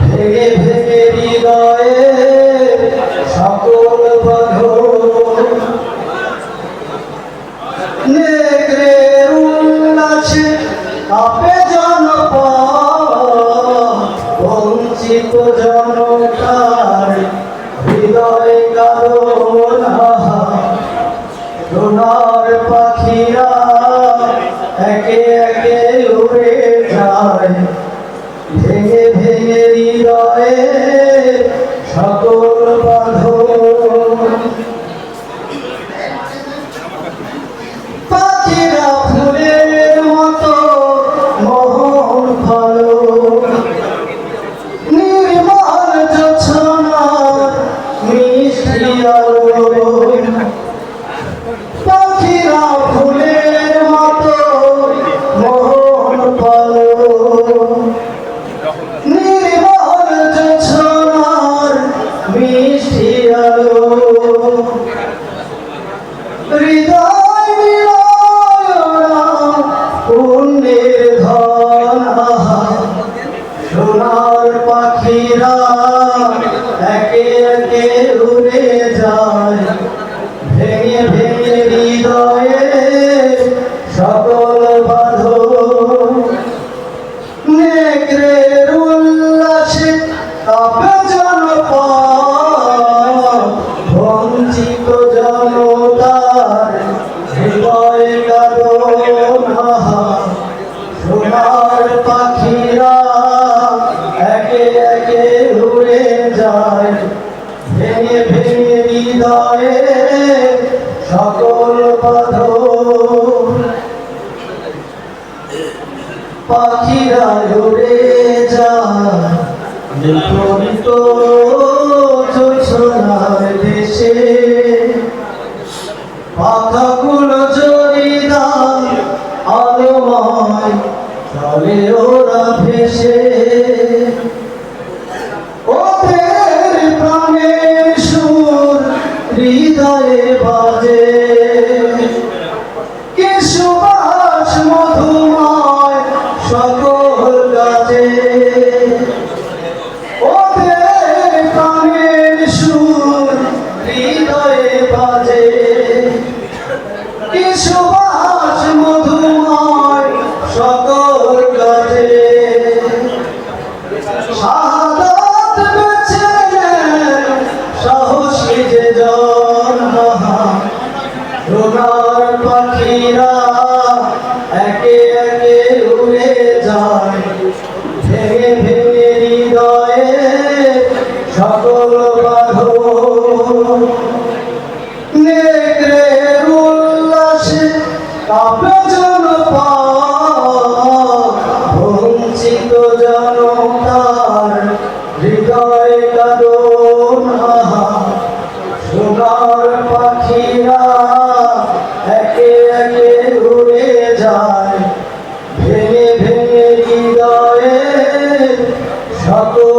ভেঙে ভেঙে হৃদয়ে সকল বাঁধন নেকড়ের উল্লাসে কাঁপে জনপদ বঞ্চিত জনতার হৃদয়ে কাঁদনা সোনার পাখিরা একে একে উড়ে যায় ভেঙে ভেঙে হৃদয়ে সকল বাঁধন পাখিরা ফুলের মতো মোহন ভালো নির্মল জোছনার মিষ্টি আলো পাখিরা ফুলের মতো মোহন ভালো নির্মল জোছনার মিষ্টি আলো হৃদয় মিলনা পুণ্যের ধন সোনার পাখিরা একে একে উড়ে যায় ভেঙে ভেঙে হৃদয়ে সকল বাঁধন নেকড়ের উল্লাসে কাঁপে জনপদ বঞ্চিত জনতার হৃদয়ে কাঁদনা সোনার পাখিরা একে একে উড়ে যায় ভেঙে ভেঙে হৃদয়ে সকল বাঁধন পাখিরা উড়ে যায় বিপরীত জোছনার দেশে পাখাগুলো জড়িদার আলোময় চলে ওরা ভেসে ওদের প্রাণের সুর হৃদয়ে বাজে কি সুবাস মধুময় সকল গাছে ওদের প্রাণের সুর হৃদয়ে বাজে কি সুবাস মধুময় সকল গাছে শাহাদাত বেছে নেন সাহসী যে জন সোনার পাখিরা একে একে উড়ে যায় ভেঙে ভেঙে হৃদয়ে সকল বাঁধন নেকড়ের উল্লাসে কাঁপে জনপদ বঞ্চিত জনতার হৃদয়ে কাঁদনা সোনার পাখিরা একে একে উড়ে যায় ভেঙে ভেঙে হৃদয়ে সকল